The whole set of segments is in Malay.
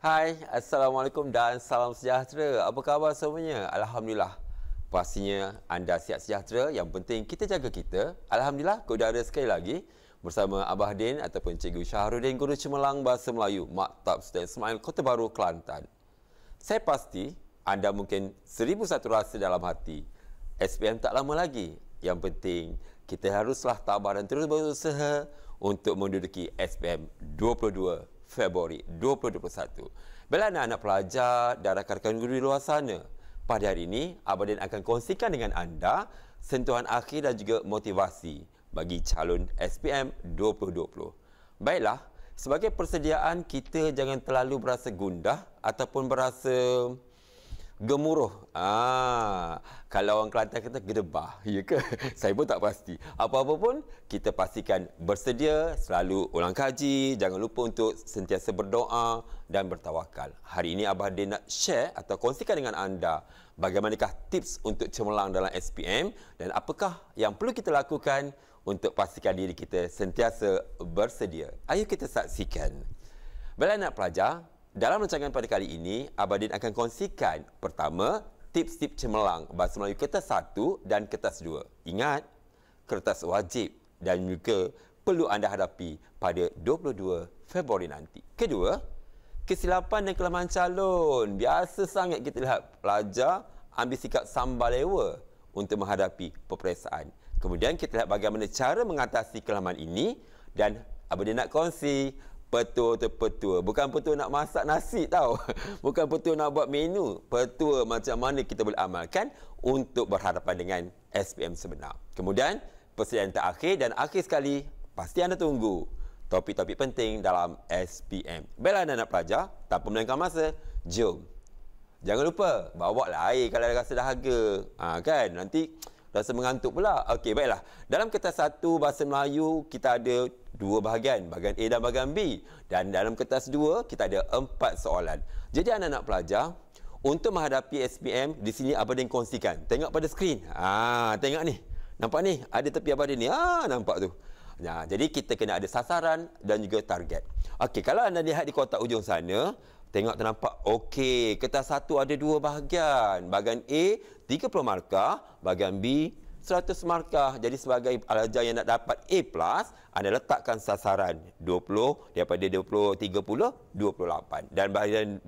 Hai, Assalamualaikum dan salam sejahtera. Apa khabar semuanya? Alhamdulillah. Pastinya anda sihat sejahtera. Yang penting kita jaga kita. Alhamdulillah, ke udara sekali lagi bersama Abah Din ataupun Cikgu Syahrudin, Guru Cemerlang Bahasa Melayu, Maktab Sultan Ismail, Kota Baru, Kelantan. Saya pasti anda mungkin 1001 rasa dalam hati. SPM tak lama lagi. Yang penting kita haruslah tabah dan terus berusaha untuk menduduki SPM 22 Februari 2021. Bila anak-anak pelajar dan rakan-rakan guru di luar sana, pada hari ini Abah Din akan kongsikan dengan anda sentuhan akhir dan juga motivasi bagi calon SPM 2020. Baiklah, sebagai persediaan kita jangan terlalu berasa gundah ataupun berasa gemuruh. Kalau orang Kelantan kata gedebah, ya ke? Saya pun tak pasti. Apa-apa pun kita pastikan bersedia, selalu ulang kaji, jangan lupa untuk sentiasa berdoa dan bertawakal. Hari ini Abah Din nak share atau kongsikan dengan anda bagaimanakah tips untuk cemerlang dalam SPM dan apakah yang perlu kita lakukan untuk pastikan diri kita sentiasa bersedia. Ayo kita saksikan. Bila anak pelajar, dalam rancangan pada kali ini, Abah Din akan kongsikan pertama, tips-tips cemerlang Bahasa Melayu kertas 1 dan kertas 2. Ingat, kertas wajib dan juga perlu anda hadapi pada 22 Februari nanti. Kedua, kesilapan dan kelemahan calon. Biasa sangat kita lihat pelajar ambil sikap sambal lewa untuk menghadapi peperiksaan. Kemudian kita lihat bagaimana cara mengatasi kelemahan ini dan Abah Din nak kongsi petua. Bukan petua nak masak nasi tau. Bukan petua nak buat menu. Petua macam mana kita boleh amalkan untuk berhadapan dengan SPM sebenar. Kemudian, persediaan terakhir dan akhir sekali, pasti anda tunggu topik-topik penting dalam SPM. Baiklah anak-anak pelajar, tanpa melengahkan masa, jom. Jangan lupa, bawa lah air kalau rasa dahaga. Kan? Nanti rasa mengantuk pula. Okey, baiklah. Dalam kertas 1 Bahasa Melayu, kita ada 2 bahagian, bahagian A dan bahagian B. Dan dalam kertas 2, kita ada 4 soalan. Jadi anak-anak pelajar, untuk menghadapi SPM, di sini Abah Din kongsikan. Tengok pada skrin. Tengok ni. Nampak ni? Ada tepi Abah Din ni. Nampak tu. Jadi kita kena ada sasaran dan juga target. Okey, kalau anda lihat di kotak ujung sana, tengok ternampak. Okey, kertas 1 ada 2 bahagian. Bahagian A 30 markah, bahagian B 100 markah. Jadi sebagai pelajar yang nak dapat A+, anda letakkan sasaran 20 daripada 20 30 28 dan bahagian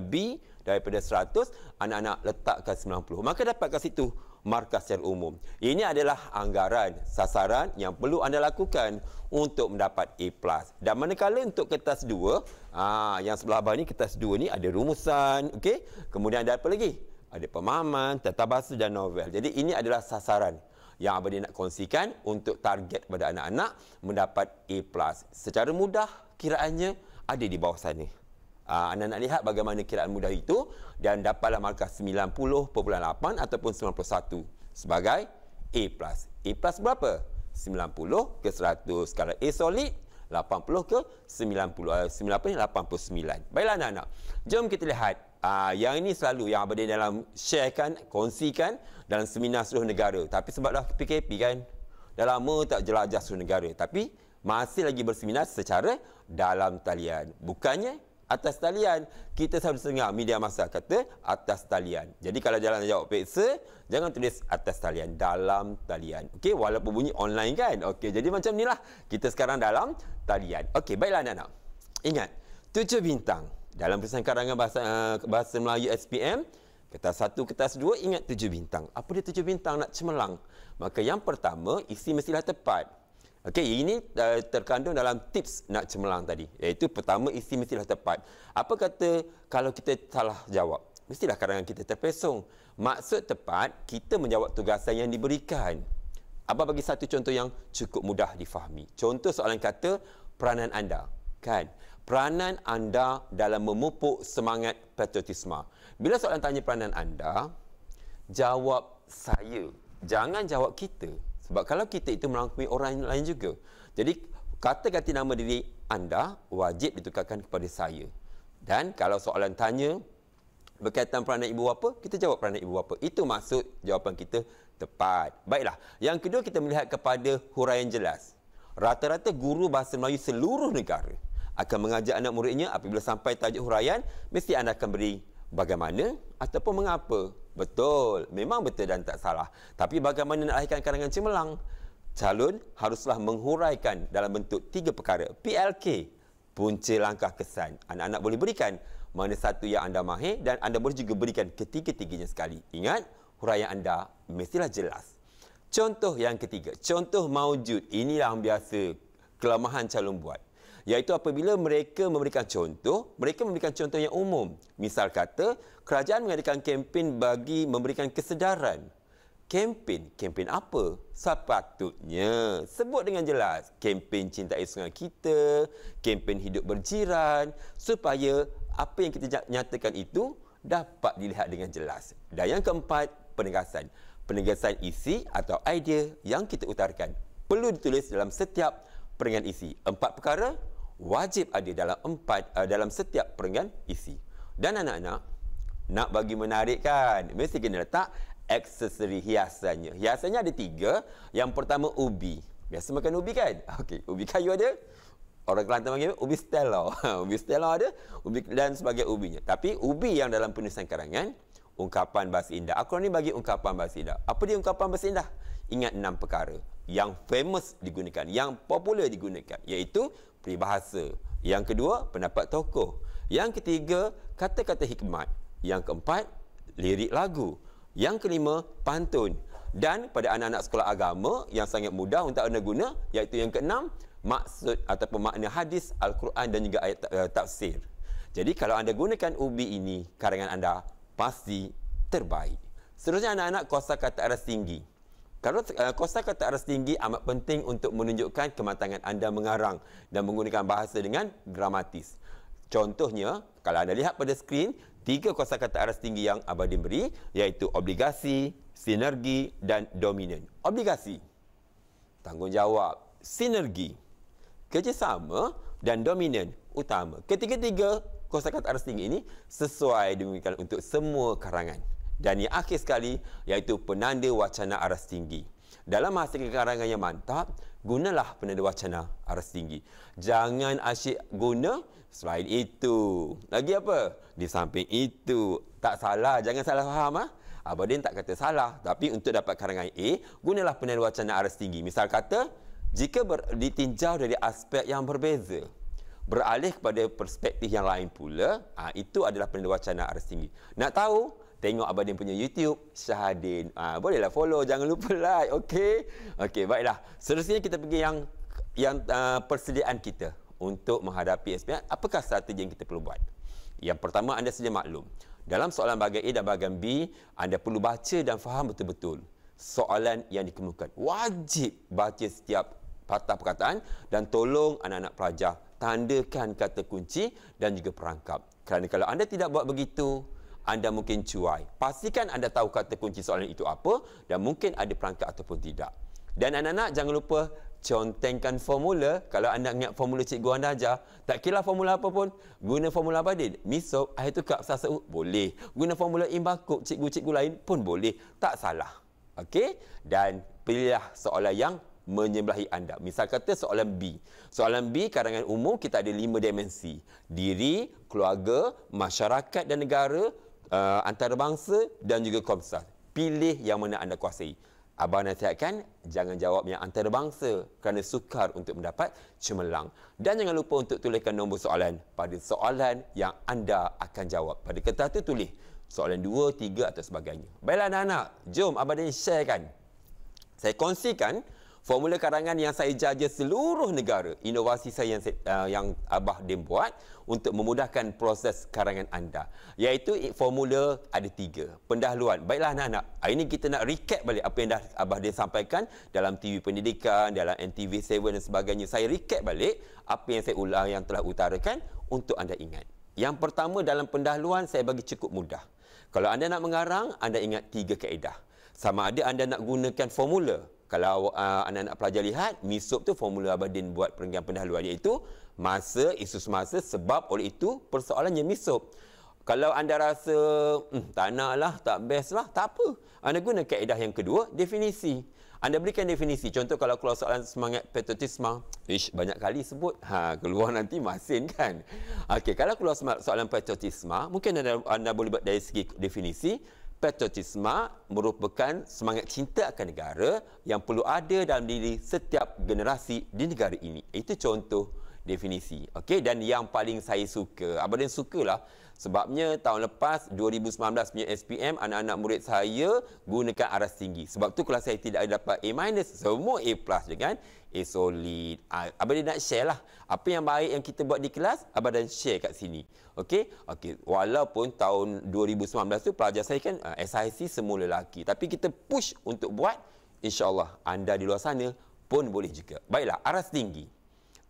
B daripada 100 anak-anak letakkan 90. Maka dapat kat situ markah secara umum. Ini adalah anggaran sasaran yang perlu anda lakukan untuk mendapat A+. Dan manakala untuk kertas 2, yang sebelah bawah ni kertas 2 ni ada rumusan, okey. Kemudian ada apa lagi? Ada pemahaman, tata bahasa dan novel. Jadi ini adalah sasaran yang Abah Din nak kongsikan untuk target kepada anak-anak mendapat A+. Secara mudah kiraannya ada di bawah sana. Anda nak lihat bagaimana kiraan mudah itu dan dapatlah markah 90.8 ataupun 91 sebagai A+. A+ berapa? 90 ke 100. Kalau A solid, 80 ke 90. 89. Baiklah anak-anak. Jom kita lihat. Yang ini selalu yang Abah Din dalam sharekan, kongsikan dalam seminar seluruh negara. Tapi sebab dah PKP kan, dah lama tak jelajah seluruh negara. Tapi masih lagi berseminar secara dalam talian. Bukannya atas talian. Kita selalu dengar media masa kata atas talian. Jadi kalau jalan jawab peksa, jangan tulis atas talian, dalam talian. Okey, walaupun bunyi online kan. Okey, jadi macam inilah kita sekarang dalam talian. Okey, baiklah anak-anak. Ingat, 7 bintang. Dalam pesan karangan bahasa Melayu SPM, kertas 1, kertas 2, ingat 7 bintang. Apa dia 7 bintang nak cemerlang? Maka yang pertama, isi mestilah tepat. Okey, ini terkandung dalam tips nak cemerlang tadi. Iaitu pertama, isi mestilah tepat. Apa kata kalau kita salah jawab? Mestilah karangan kita terpesong. Maksud tepat, kita menjawab tugasan yang diberikan. Abah bagi satu contoh yang cukup mudah difahami. Contoh soalan kata, peranan anda. Kan? Peranan anda dalam memupuk semangat patriotisme. Bila soalan tanya peranan anda, jawab saya. Jangan jawab kita. Sebab kalau kita itu merangkumi orang lain juga. Jadi, kata-kata nama diri anda wajib ditukarkan kepada saya. Dan kalau soalan tanya berkaitan peranan ibu bapa, kita jawab peranan ibu bapa. Itu maksud jawapan kita tepat. Baiklah. Yang kedua, kita melihat kepada huraian jelas. Rata-rata guru bahasa Melayu seluruh negara akan mengajak anak muridnya apabila sampai tajuk huraian, mesti anda akan beri bagaimana ataupun mengapa. Betul, memang betul dan tak salah. Tapi bagaimana nak lahirkan karangan cemerlang? Calon haruslah menghuraikan dalam bentuk 3 perkara. PLK, punca langkah kesan. Anak-anak boleh berikan mana satu yang anda mahir dan anda boleh juga berikan ketiga-tiganya sekali. Ingat, huraian anda mestilah jelas. Contoh yang ketiga, contoh maujud. Inilah yang biasa kelemahan calon buat. Iaitu apabila mereka memberikan contoh yang umum. Misal kata, kerajaan mengadakan kempen bagi memberikan kesedaran. Kempen apa? Sepatutnya sebut dengan jelas. Kempen cintai sungai kita, kempen hidup berjiran, supaya apa yang kita nyatakan itu dapat dilihat dengan jelas. Dan yang keempat, penegasan. Penegasan isi atau idea yang kita utarakan perlu ditulis dalam setiap perenggan isi. 4 perkara wajib ada dalam setiap perenggan isi. Dan anak-anak nak bagi menarik kan, mesti kena letak aksesori hiasannya. Hiasannya ada 3. Yang pertama ubi. Biasa makan ubi kan? Okey, ubi kayu ada. Orang Kelantan panggil ubi stella. Ubi stella ada, ubi dan sebagai ubinya. Tapi ubi yang dalam penulisan karangan, ungkapan bahasa indah. Akronim bagi ungkapan bahasa indah. Apa dia ungkapan bahasa indah? Ingat 6 perkara yang famous digunakan, yang popular digunakan, iaitu peribahasa. Yang kedua, pendapat tokoh. Yang ketiga, kata-kata hikmat. Yang keempat, lirik lagu. Yang kelima, pantun. Dan pada anak-anak sekolah agama yang sangat mudah untuk anda guna, iaitu yang keenam, maksud ataupun makna hadis, Al-Quran dan juga ayat tafsir. Jadi kalau anda gunakan ubi ini, karangan anda pasti terbaik. Seterusnya anak-anak, kosakata aras tinggi. Kalau kosakata aras tinggi amat penting untuk menunjukkan kematangan anda mengarang dan menggunakan bahasa dengan gramatis. Contohnya, kalau anda lihat pada skrin, 3 kosakata aras tinggi yang Abadin beri, iaitu obligasi, sinergi dan dominan. Obligasi, tanggungjawab. Sinergi, kerjasama. Dan dominan, utama. Ketiga-tiga kosakata aras tinggi ini sesuai digunakan untuk semua karangan. Dan yang akhir sekali, iaitu penanda wacana aras tinggi. Dalam menghasilkan karangan yang mantap, gunalah penanda wacana aras tinggi. Jangan asyik guna selain itu. Lagi apa? Di samping itu. Tak salah, jangan salah faham. Abadin tak kata salah. Tapi untuk dapat karangan A, gunalah penanda wacana aras tinggi. Misal kata, jika ditinjau dari aspek yang berbeza, beralih kepada perspektif yang lain pula, itu adalah penanda wacana aras tinggi. Nak tahu? Tengok Abadin punya YouTube, Syahadin. Bolehlah follow, jangan lupa like. Okey, baiklah. Seterusnya kita pergi yang persediaan kita untuk menghadapi SPM. Apakah strategi yang kita perlu buat? Yang pertama, anda sedia maklum. Dalam soalan bahagian A dan bahagian B, anda perlu baca dan faham betul-betul soalan yang dikemukakan. Wajib baca setiap patah perkataan dan tolong anak-anak pelajar tandakan kata kunci dan juga perangkap. Kerana kalau anda tidak buat begitu, anda mungkin cuai. Pastikan anda tahu kata kunci soalan itu apa dan mungkin ada perangkap ataupun tidak. Dan anak-anak jangan lupa contengkan formula. Kalau anda ingat formula cikgu anda ajar, tak kira formula apa pun, guna formula Abadin. Misop, air tukar sasau, boleh. Guna formula imbakuk cikgu-cikgu lain pun boleh. Tak salah. Okey? Dan pilihlah soalan yang menyebelahi anda. Misal kata soalan B. Soalan B, karangan umum, kita ada 5 dimensi. Diri, keluarga, masyarakat dan negara, antarabangsa dan juga komsas. Pilih yang mana anda kuasai. Abang nasihatkan, jangan jawab yang antarabangsa kerana sukar untuk mendapat cemerlang. Dan jangan lupa untuk tuliskan nombor soalan pada soalan yang anda akan jawab. Pada kertas itu tulis soalan 2, 3 atau sebagainya. Baiklah anak-anak, jom Abang sharekan. Saya kongsikan formula karangan yang saya jaja seluruh negara. Inovasi saya yang Abah Din buat untuk memudahkan proses karangan anda. Iaitu formula ada 3. Pendahuluan. Baiklah anak-anak, hari ini kita nak recap balik apa yang dah Abah Din sampaikan dalam TV Pendidikan, dalam NTV7 dan sebagainya. Saya recap balik apa yang saya ulang, yang telah utarakan untuk anda ingat. Yang pertama, dalam pendahuluan saya bagi cukup mudah. Kalau anda nak mengarang, anda ingat 3 kaedah. Sama ada anda nak gunakan formula. Kalau anak-anak pelajar lihat, MISOP tu formula Abadin buat perenggan pendahuluan, iaitu masa, isu semasa, sebab, oleh itu, persoalannya MISOP. Kalau anda rasa, tak nak lah, tak best lah, tak apa. Anda guna kaedah yang kedua, definisi. Anda berikan definisi. Contoh kalau keluar soalan semangat patriotisme, banyak kali sebut. Keluar nanti masin kan. Okey, kalau keluar soalan patriotisme, mungkin anda boleh buat dari segi definisi. Patriotisme merupakan semangat cinta akan negara yang perlu ada dalam diri setiap generasi di negara ini. Itu contoh definisi. Okey, dan yang paling saya suka, Abang sukalah sebabnya tahun lepas 2019 punya SPM anak-anak murid saya gunakan aras tinggi. Sebab tu kalau saya tidak dapat A-, semua A+ je kan. A solid. Abang nak share lah apa yang baik yang kita buat di kelas, abang share kat sini. Okey. Walaupun tahun 2019 tu pelajar saya kan SIC semua lelaki, tapi kita push untuk buat, insya-Allah anda di luar sana pun boleh juga. Baiklah, aras tinggi.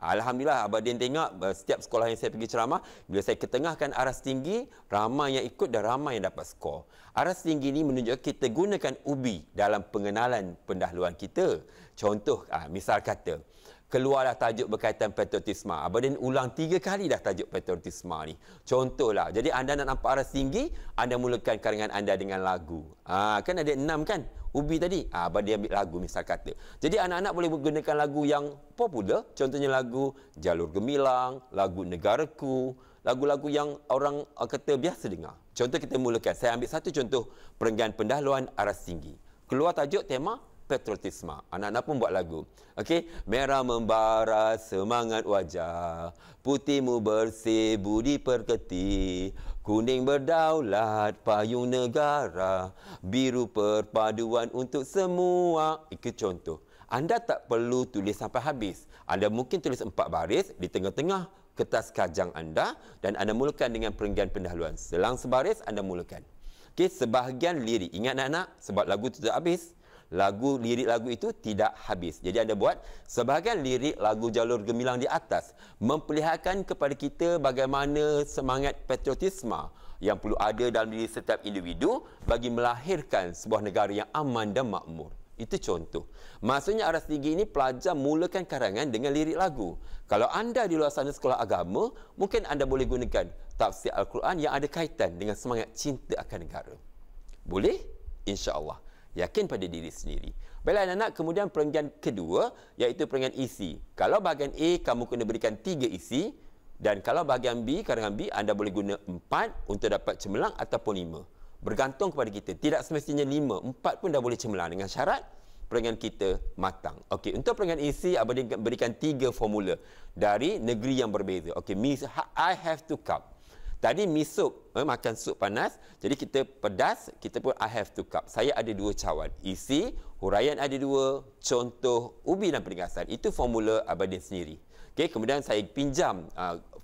Alhamdulillah, Abang Din tengok setiap sekolah yang saya pergi ceramah, bila saya ketengahkan aras tinggi, ramai yang ikut dan ramai yang dapat skor. Aras tinggi ini menunjukkan kita gunakan ubi dalam pengenalan pendahuluan kita. Contoh, misal kata, keluarlah tajuk berkaitan patriotisme. Abang Din ulang 3 kali dah tajuk patriotisme ni. Contohlah, jadi anda nak nampak aras tinggi, anda mulakan karangan anda dengan lagu. Kan ada 6 kan? Ubi tadi, Abang dia ambil lagu misal kata. Jadi anak-anak boleh menggunakan lagu yang popular, contohnya lagu Jalur Gemilang, lagu Negaraku, lagu-lagu yang orang kata biasa dengar. Contoh kita mulakan, saya ambil satu contoh perenggan pendahuluan aras tinggi. Keluar tajuk tema patriotisme. Anak-anak pun buat lagu. Okey, merah membara semangat wajah, putihmu bersih budi perketi, kuning berdaulat payung negara, biru perpaduan untuk semua. Itu contoh. Anda tak perlu tulis sampai habis. Anda mungkin tulis 4 baris di tengah-tengah kertas kajang anda dan anda mulakan dengan perenggan pendahuluan. Selang sebaris anda mulakan. Okey, sebahagian lirik. Ingat anak-anak, sebab lagu tu tak habis. Lirik lagu itu tidak habis. Jadi anda buat sebahagian lirik lagu Jalur Gemilang di atas memperlihatkan kepada kita bagaimana semangat patriotisme yang perlu ada dalam diri setiap individu bagi melahirkan sebuah negara yang aman dan makmur. Itu contoh. Maksudnya aras tinggi ini pelajar mulakan karangan dengan lirik lagu. Kalau anda di luar sana sekolah agama, mungkin anda boleh gunakan tafsir Al-Quran yang ada kaitan dengan semangat cinta akan negara. Boleh? InsyaAllah. Yakin pada diri sendiri. Baiklah anak-anak, kemudian perenggan kedua iaitu perenggan isi. Kalau bahagian A kamu kena berikan 3 isi dan kalau bahagian B, karangan B anda boleh guna 4 untuk dapat cemerlang ataupun 5. Bergantung kepada kita. Tidak semestinya 5, 4 pun dah boleh cemerlang dengan syarat perenggan kita matang. Okey, untuk perenggan isi abang berikan 3 formula dari negeri yang berbeza. Okey, I have to cup. Tadi mi sup, makan sup panas. Jadi kita pedas, kita pun I have to cup. Saya ada 2 cawan. Isi, huraian ada 2, contoh ubi dan peringkasan. Itu formula Abang Din sendiri. Okey, kemudian saya pinjam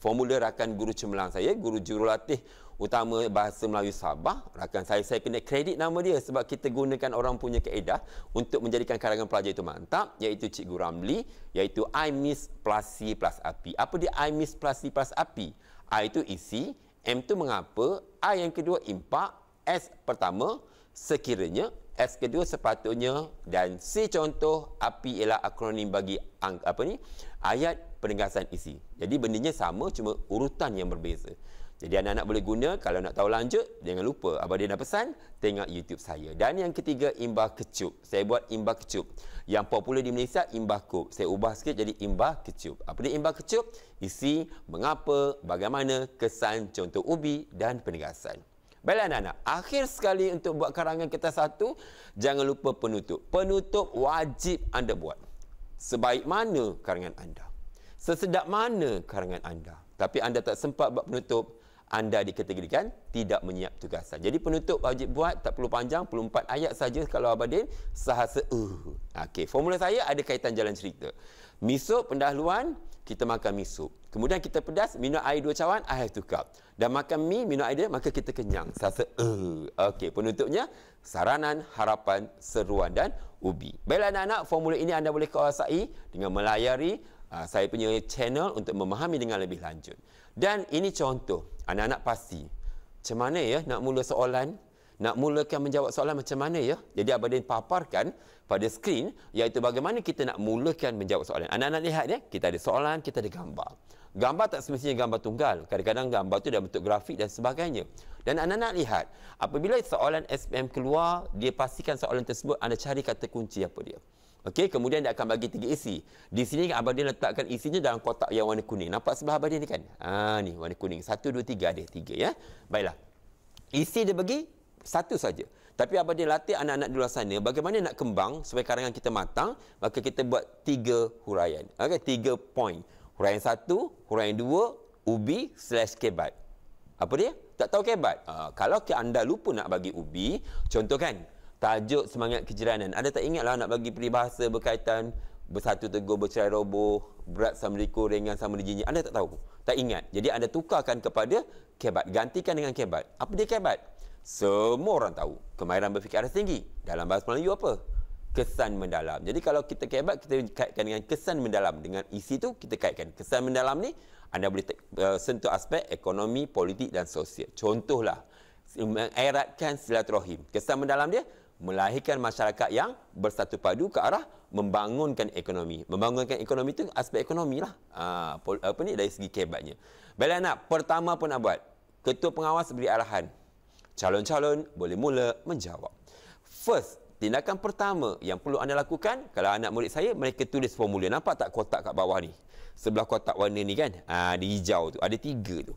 formula rakan guru cemerlang saya, guru jurulatih utama bahasa Melayu Sabah. Rakan saya kena kredit nama dia sebab kita gunakan orang punya kaedah untuk menjadikan karangan pelajar itu mantap, iaitu Cikgu Ramli, iaitu I miss Plasi plus api. Apa dia I miss Plasi plus api? I itu isi, M itu mengapa, A yang kedua impak, S pertama sekiranya, S kedua sepatutnya dan C contoh, api ialah akronim bagi ayat penegasan isi. Jadi bendanya sama cuma urutan yang berbeza. Jadi anak-anak boleh guna. Kalau nak tahu lanjut, jangan lupa Abang Din dah pesan, tengok YouTube saya. Dan yang ketiga, imbah kecup. Saya buat imbah kecup. Yang popular di Malaysia, imbah kup. Saya ubah sikit jadi imbah kecup. Apa dia imbah kecup? Isi, mengapa, bagaimana, kesan, contoh ubi dan penegasan. Baiklah anak-anak, akhir sekali untuk buat karangan kertas 1, jangan lupa penutup. Penutup wajib anda buat. Sebaik mana karangan anda? Sesedap mana karangan anda? Tapi anda tak sempat buat penutup, anda dikategorikan tidak menyiap tugasan. Jadi penutup wajib buat, tak perlu panjang, perlu 4 ayat saja kalau Abang Din sahasa Okey, formula saya ada kaitan jalan cerita. Misup pendahuluan, kita makan misup. Kemudian kita pedas, minum air 2 cawan, I have to cup. Dan makan mi, minum air dia, maka kita kenyang. Sahasa Okey, penutupnya saranan, harapan, seruan dan ubi. Baiklah anak-anak, formula ini anda boleh kuasai dengan melayari saya punya channel untuk memahami dengan lebih lanjut. Dan ini contoh, anak-anak pasti macam mana ya nak mula soalan nak mulakan menjawab soalan macam mana ya? Jadi Abadin paparkan pada skrin iaitu bagaimana kita nak mulakan menjawab soalan. Anak-anak lihat ya, kita ada soalan, kita ada gambar. Gambar tak semestinya gambar tunggal. Kadang-kadang gambar tu dalam bentuk grafik dan sebagainya. Dan anak-anak lihat, apabila soalan SPM keluar, dia pastikan soalan tersebut anda cari kata kunci apa dia. Okey, kemudian dia akan bagi 3 isi. Di sini Abadin letakkan isinya dalam kotak yang warna kuning. Nampak sebelah Abadin ni kan? Ni warna kuning. 1, 2, 3 ada 3 ya. Baiklah. Isi dia bagi satu saja. Tapi Abadin latih anak-anak di luar sana bagaimana nak kembang supaya karangan kita matang, maka kita buat 3 huraian. Okey, 3 poin. Huraian 1, huraian 2, ubi / kebat. Apa dia? Tak tahu kebat. Kalau anda lupa nak bagi ubi, contoh kan, tajuk semangat kejiranan. Anda tak ingatlah nak bagi peribahasa berkaitan bersatu teguh bercerai roboh, berat sama likur, ringan sama dijinjing. Anda tak tahu. Tak ingat. Jadi anda tukarkan kepada kebat. Gantikan dengan kebat. Apa dia kebat? Semua orang tahu. Kemahiran berfikir aras tinggi. Dalam bahasa Melayu apa? Kesan mendalam. Jadi kalau kita kebat, kita kaitkan dengan kesan mendalam. Dengan isi tu kita kaitkan. Kesan mendalam ni, anda boleh sentuh aspek ekonomi, politik dan sosial. Contohlah, mengeratkan silaturahim. Kesan mendalam dia, melahirkan masyarakat yang bersatu padu ke arah membangunkan ekonomi. Membangunkan ekonomi itu aspek ekonomi lah. Apa ni dari segi kebatnya. Baiklah anak, pertama pun nak buat. Ketua pengawas beri arahan. Calon-calon boleh mula menjawab. First, tindakan pertama yang perlu anda lakukan, kalau anak murid saya, mereka tulis formula. Nampak tak kotak kat bawah ni? Sebelah kotak warna ni kan? Di hijau tu. Ada 3 tu.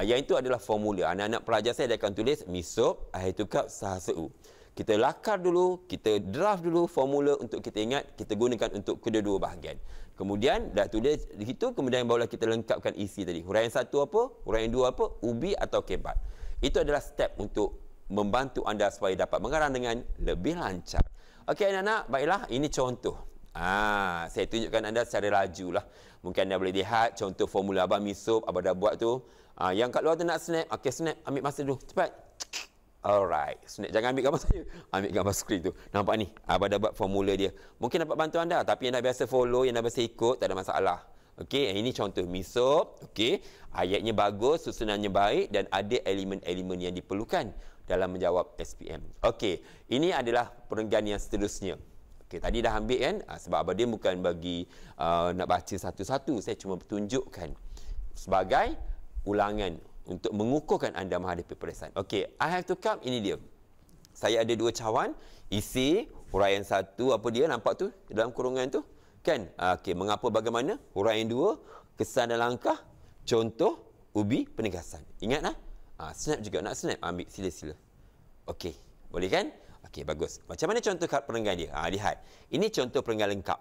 Yang itu adalah formula. Anak-anak pelajar saya dia akan tulis misop, ahitukab, sahaseu. Kita lakar dulu, kita draft dulu formula untuk kita ingat, kita gunakan untuk kedua-dua bahagian. Kemudian dah tulis itu, kemudian barulah kita lengkapkan isi tadi. Huraian 1 apa? Huraian 2 apa? Ubi atau kebat. Itu adalah step untuk membantu anda supaya dapat mengarang dengan lebih lancar. Okey anak-anak, baiklah ini contoh. Saya tunjukkan anda secara laju lah. Mungkin anda boleh lihat contoh formula Abang Misop, Abang dah buat tu. Yang kat luar tu nak snap. Okey snap, ambil masa dulu. Cepat. Alright, snap. Jangan ambil gambar saya. Ambil gambar skrin tu. Nampak ni? Abang dah buat formula dia. Mungkin dapat bantu anda. Tapi yang dah biasa follow, yang dah biasa ikut, tak ada masalah. Okey, ini contoh misop. Okey, ayatnya bagus, susunannya baik dan ada elemen-elemen yang diperlukan dalam menjawab SPM. Okey, ini adalah perenggan yang seterusnya. Okey, tadi dah ambil kan? Sebab Abadin bukan bagi nak baca satu-satu. Saya cuma tunjukkan sebagai ulangan untuk mengukuhkan anda menghadapi peperiksaan. Okey, I have to come, ini dia. Saya ada 2 cawan, isi, huraian 1, apa dia, nampak tu dalam kurungan tu? Kan? Okey, mengapa bagaimana? Huraian 2, kesan dan langkah, contoh, ubi, penegasan. Ingat lah? Snap juga, nak snap? Ambil, sila-sila. Okey, boleh kan? Okey, bagus. Macam mana contoh perenggan dia? Lihat. Ini contoh perenggan lengkap.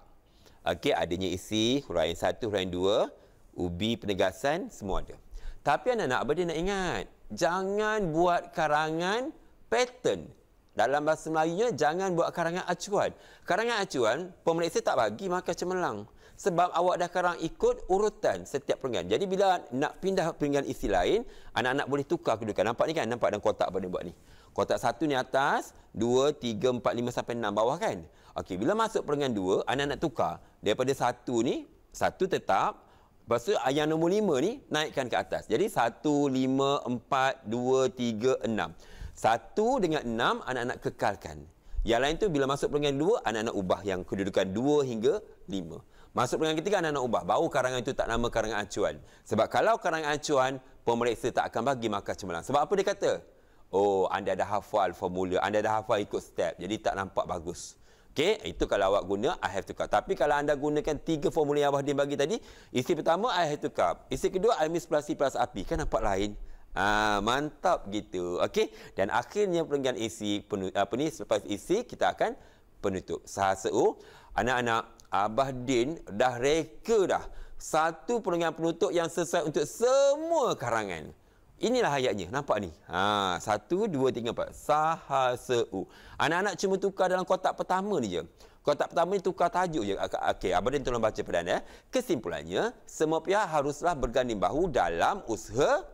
Okey, adanya isi, huraian 1, huraian 2, ubi, penegasan, semua ada. Tapi anak-anak, Abadin nak ingat, jangan buat karangan pattern. Dalam bahasa Melayunya, jangan buat karangan acuan. Karangan acuan, pemeriksa tak bagi maka cemerlang. Sebab awak dah karang ikut urutan setiap perenggan. Jadi bila nak pindah perenggan isi lain, anak-anak boleh tukar kedudukan. Nampak ni kan? Nampak dalam kotak Abadin buat ni. Kotak 1 ni atas, 2, 3, 4, 5 sampai 6 bawah kan? Okey, bila masuk perenggan 2, anak-anak tukar. Daripada 1 ni, 1 tetap. Lepas tu yang nombor 5 ni naikkan ke atas. Jadi 1, 5, 4, 2, 3, 6. 1 dengan 6 anak-anak kekalkan. Yang lain tu bila masuk perenggan 2, anak-anak ubah yang kedudukan 2 hingga 5. Masuk perenggan ketiga, anak-anak ubah. Baru karangan itu tak nama karangan acuan. Sebab kalau karangan acuan, pemeriksa tak akan bagi markah cemerlang. Sebab apa dia kata? Oh, anda dah hafal formula, anda dah hafal ikut step. Jadi tak nampak bagus. Okey, itu kalau awak guna I have to cup. Tapi kalau anda gunakan 3 formula yang Abadin bagi tadi, isi pertama I have to cup. Isi kedua I miss plus C plus api. Kan nampak lain? Mantap gitu. Okey, dan akhirnya perenggan isi selepas isi kita akan penutup. Sahaseu, anak-anak, Abadin dah reka dah satu perenggan penutup yang sesuai untuk semua karangan. Inilah ayatnya, nampak ni. 1, 2, 3, 4. Sahaseu. Anak-anak cuma tukar dalam kotak pertama ni je. Kotak pertama ni tukar tajuk je. Okey, Abadin tolong baca perdana. Kesimpulannya, semua pihak haruslah berganding bahu dalam usaha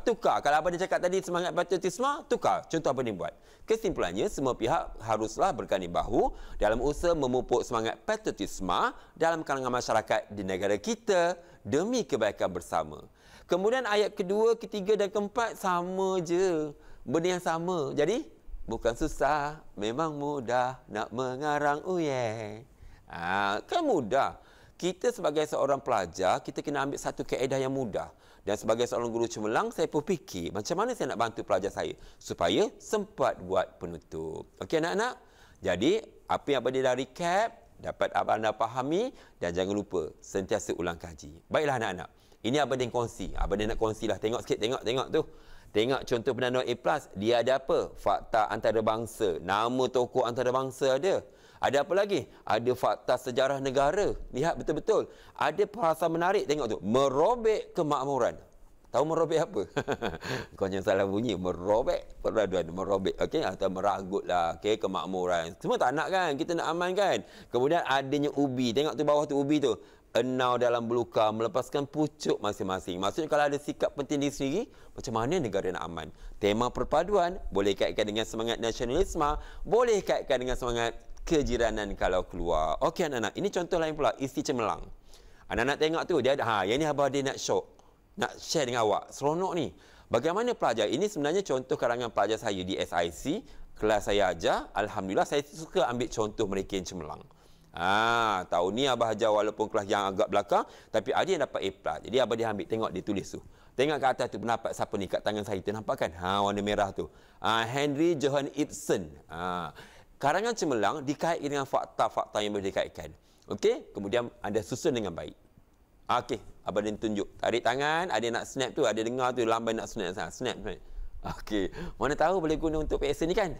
tukar. Kalau Abadin cakap tadi semangat patriotisme, tukar. Contoh Abadin buat. Kesimpulannya, semua pihak haruslah berganding bahu dalam usaha memupuk semangat patriotisme dalam kalangan masyarakat di negara kita demi kebaikan bersama. Kemudian ayat kedua, ketiga dan keempat sama je. Benda yang sama. Jadi, Bukan susah, memang mudah nak mengarang uyeh. Kan mudah. Kita sebagai seorang pelajar, kita kena ambil satu kaedah yang mudah. Dan sebagai seorang guru cemerlang, saya pun fikir macam mana saya nak bantu pelajar saya supaya sempat buat penutup. Okey anak-anak? Jadi, apa yang Abang Din dah recap, dapat anda fahami dan jangan lupa sentiasa ulang kaji. Baiklah anak-anak. Ini Abang Din kongsi. Abang Din nak kongsilah. Tengok sikit, tengok tu. Tengok contoh penandungan A+, dia ada apa? Fakta antarabangsa, nama tokoh antarabangsa ada. Ada apa lagi? Ada fakta sejarah negara. Lihat betul-betul. Ada perasaan menarik, tengok tu. Merobek kemakmuran. Tahu merobek apa? Kau jangan salah bunyi. Merobek peradaban, merobek. Okey, atau meragutlah, okey, kemakmuran. Semua tak nak kan? Kita nak aman kan? Kemudian adanya ubi. Tengok tu bawah tu ubi tu. Enau dalam belukar, melepaskan pucuk masing-masing. Maksudnya kalau ada sikap penting diri sendiri, macam mana negara nak aman? Tema perpaduan boleh kaitkan dengan semangat nasionalisme, boleh kaitkan dengan semangat kejiranan kalau keluar. Okey anak-anak, ini contoh lain pula, isi cemerlang. Anak-anak tengok tu, dia ada, yang ni Abang Din nak nak share dengan awak. Seronok ni. Bagaimana pelajar? Ini sebenarnya contoh karangan pelajar saya di SIC, kelas saya ajar. Alhamdulillah, saya suka ambil contoh mereka yang cemerlang. Tahun ni Abah ajar walaupun kelas yang agak belakang, tapi ada yang dapat A+. Jadi Abah dia ambil, tengok dia tulis tu. Tengok kat atas tu pendapat siapa ni kat tangan saya tu, nampak kan? Warna merah tu. Henry Johan Ibsen. Karangan cemerlang dikaitkan dengan fakta-fakta yang boleh dikaitkan. Okey, kemudian anda susun dengan baik. Okey, Abah dia tunjuk. Tarik tangan, ada nak snap tu, ada dengar tu lambai nak snap. Snap. Okey, mana tahu boleh guna untuk PSA ni kan?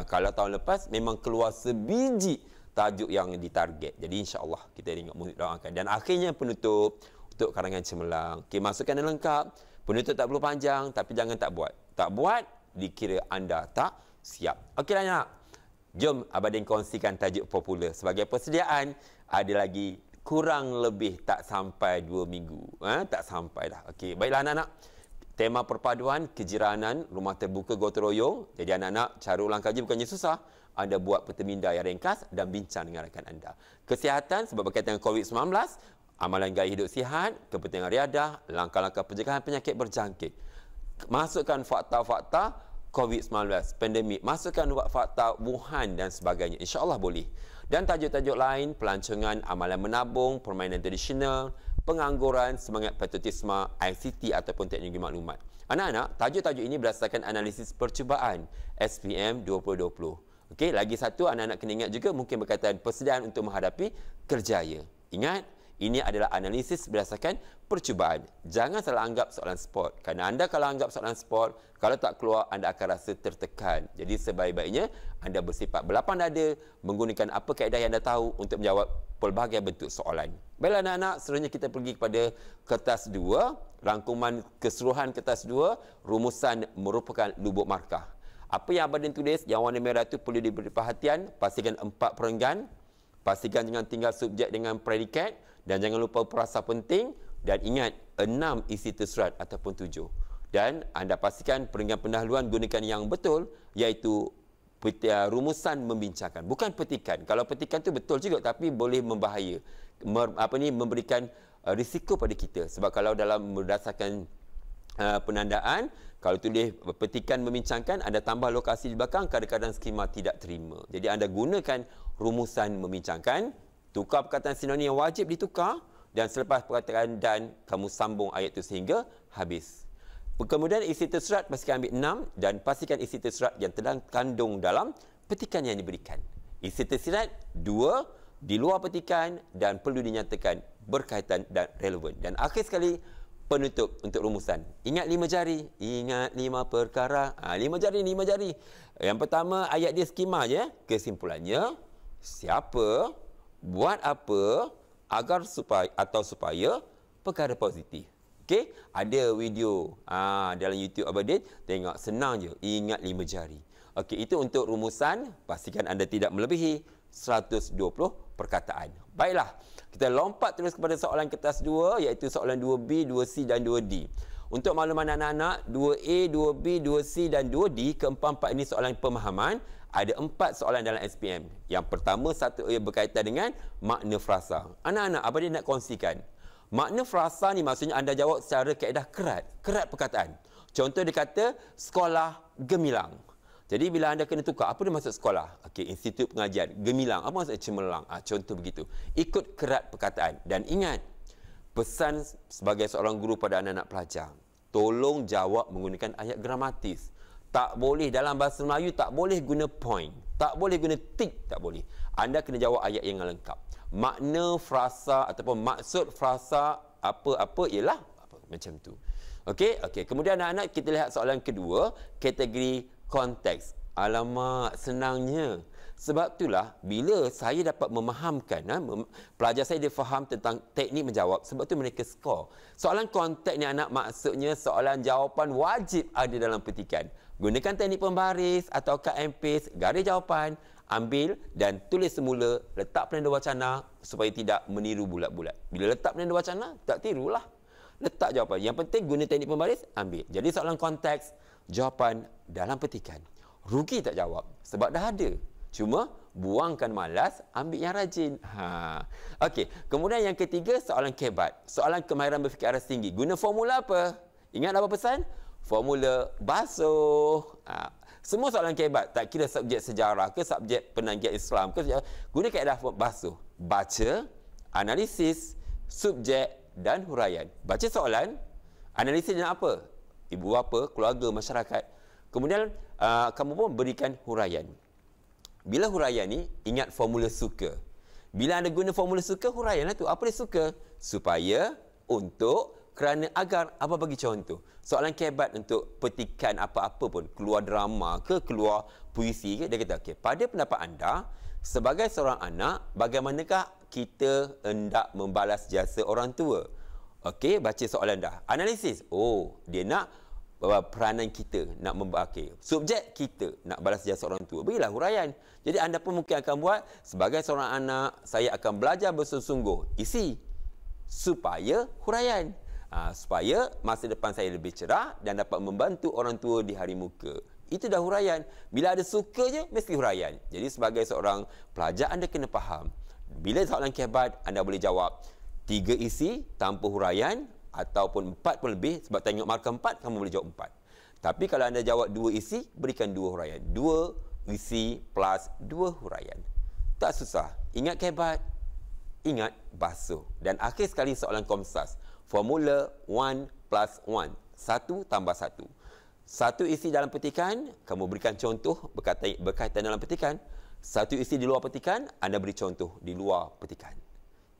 Kalau tahun lepas memang keluar sebiji tajuk yang ditarget. Jadi insya-Allah kita doakan. Dan akhirnya penutup untuk karangan cemerlang. Okey, masukkan yang lengkap. Penutup tak perlu panjang, tapi jangan tak buat. Tak buat dikira anda tak siap. Okeylah anak. Jom Abang Din kongsikan tajuk popular. Sebagai persediaan ada lagi kurang lebih tak sampai 2 minggu. Tak sampai dah. Okey, baiklah anak-anak. Tema perpaduan kejiranan rumah terbuka gotong royong. Jadi anak-anak, cara ulang kaji bukannya susah. Anda buat peterminda yang ringkas dan bincang dengan rakan anda. Kesihatan sebab berkaitan dengan COVID-19, amalan gaya hidup sihat, kepentingan riadah, langkah-langkah pencegahan penyakit berjangkit. Masukkan fakta-fakta COVID-19, pandemik. Masukkan fakta Wuhan dan sebagainya. InsyaAllah boleh. Dan tajuk-tajuk lain, pelancongan, amalan menabung, permainan tradisional, pengangguran, semangat patriotisme, ICT ataupun teknologi maklumat. Anak-anak, tajuk-tajuk ini berdasarkan analisis percubaan SPM 2020. Okey, lagi satu anak-anak kena ingat juga mungkin berkaitan persediaan untuk menghadapi kerjaya. Ingat, ini adalah analisis berdasarkan percubaan. Jangan salah anggap soalan sport. Kerana anda kalau anggap soalan sport, kalau tak keluar, anda akan rasa tertekan. Jadi sebaik-baiknya, anda bersifat berlapang dada, menggunakan apa kaedah yang anda tahu untuk menjawab pelbagai bentuk soalan. Baiklah anak-anak, seterusnya kita pergi kepada kertas 2. Rangkuman keseluruhan kertas 2, rumusan merupakan lubuk markah. Apa yang Abang Din tulis, yang warna merah itu perlu diberi perhatian. Pastikan 4 perenggan. Pastikan jangan tinggal subjek dengan predikat. Dan jangan lupa perasa penting. Dan ingat, 6 isi tersurat ataupun 7. Dan anda pastikan perenggan pendahuluan gunakan yang betul, iaitu rumusan membincangkan. Bukan petikan. Kalau petikan itu betul juga, tapi boleh membahaya. Memberikan risiko pada kita. Sebab kalau dalam berdasarkan penandaan, kalau tulis petikan membincangkan, anda tambah lokasi di belakang, kadang-kadang skema tidak terima. Jadi anda gunakan rumusan membincangkan, tukar perkataan sinonim yang wajib ditukar, dan selepas perkataan dan, kamu sambung ayat itu sehingga habis. Kemudian isi tersurat pastikan ambil 6 dan pastikan isi tersurat yang terkandung dalam petikan yang diberikan. Isi tersurat 2 di luar petikan dan perlu dinyatakan berkaitan dan relevan. Dan akhir sekali, penutup untuk rumusan. Ingat 5 jari. Ingat 5 perkara. 5 jari, 5 jari. Yang pertama, ayat dia skema je. Kesimpulannya, siapa, buat apa, agar supaya perkara positif. Okey? Ada video dalam YouTube Abang Din. Tengok, senang je. Ingat 5 jari. Okey, itu untuk rumusan. Pastikan anda tidak melebihi 120 perkataan. Baiklah. Kita lompat terus kepada soalan kertas 2, iaitu soalan 2B, 2C dan 2D. Untuk makluman anak-anak, 2A, 2B, 2C dan 2D, keempat-empat ini soalan pemahaman. Ada 4 soalan dalam SPM. Yang pertama, satu ia berkaitan dengan makna frasa. Anak-anak, Abang Din nak kongsikan. Makna frasa ni maksudnya anda jawab secara kaedah kerat perkataan. Contoh dia kata, sekolah gemilang. Jadi bila anda kena tukar, apa dia masuk sekolah? Okey, institut pengajian, gemilang. Apa maksud cemerlang? Contoh begitu. Ikut kerat perkataan. Dan ingat, pesan sebagai seorang guru pada anak-anak pelajar, tolong jawab menggunakan ayat gramatis. Tak boleh dalam bahasa Melayu, tak boleh guna point. Tak boleh guna tick, tak boleh. Anda kena jawab ayat yang lengkap. Makna frasa ataupun maksud frasa apa-apa ialah apa, macam tu. Okey, kemudian anak-anak kita lihat soalan kedua, kategori konteks. Alamak, senangnya. Sebab itulah bila saya dapat memahamkan, pelajar saya dia faham tentang teknik menjawab, sebab tu mereka skor. Soalan konteks ni anak, maksudnya soalan jawapan wajib ada dalam petikan. Gunakan teknik pembaris atau cut and paste, garis jawapan, ambil dan tulis semula, letak penanda wacana supaya tidak meniru bulat-bulat. Bila letak penanda wacana, tak tirulah. Letak jawapan. Yang penting guna teknik pembaris, ambil. Jadi soalan konteks, jawapan dalam petikan. Rugi tak jawab sebab dah ada. Cuma buangkan malas, ambil yang rajin. Okey, kemudian yang ketiga, soalan kebat. Soalan kemahiran berfikir aras tinggi. Guna formula apa? Ingat apa pesan? Formula basuh. Semua soalan kebat, tak kira subjek sejarah ke subjek penanggihan Islam ke, guna kaedah basuh. Baca, analisis, subjek dan huraian. Baca soalan, analisis dan apa? Ibu bapa, keluarga, masyarakat. Kemudian kamu pun berikan huraian. Bila huraian ni, ingat formula suka. Bila anda guna formula suka, huraianlah tu. Apa dia suka? Supaya, untuk, kerana, agar. Apa bagi contoh? Soalan kebat untuk petikan apa-apa pun, keluar drama ke, keluar puisi ke, dia kata, okey, pada pendapat anda, sebagai seorang anak, bagaimanakah kita hendak membalas jasa orang tua? Okey, baca soalan dah. Analisis. Oh, dia nak peranan kita, nak membakir. Subjek kita nak balas jasa orang tua. Berilah huraian. Jadi anda pun mungkin akan buat, sebagai seorang anak, saya akan belajar bersungguh-sungguh. Isi. Supaya huraian. Supaya masa depan saya lebih cerah dan dapat membantu orang tua di hari muka. Itu dah huraian. Bila ada suka je, mesti huraian. Jadi sebagai seorang pelajar, anda kena faham. Bila soalan kebat, anda boleh jawab 3 isi tanpa huraian ataupun 4 pun lebih. Sebab tengok markah 4, kamu boleh jawab 4. Tapi kalau anda jawab 2 isi, berikan 2 huraian. 2 isi plus 2 huraian. Tak susah. Ingat kebat, ingat basuh. Dan akhir sekali soalan komsas. Formula 1 plus 1. 1 tambah 1. 1 isi dalam petikan, kamu berikan contoh berkaitan dalam petikan. 1 isi di luar petikan, anda beri contoh di luar petikan.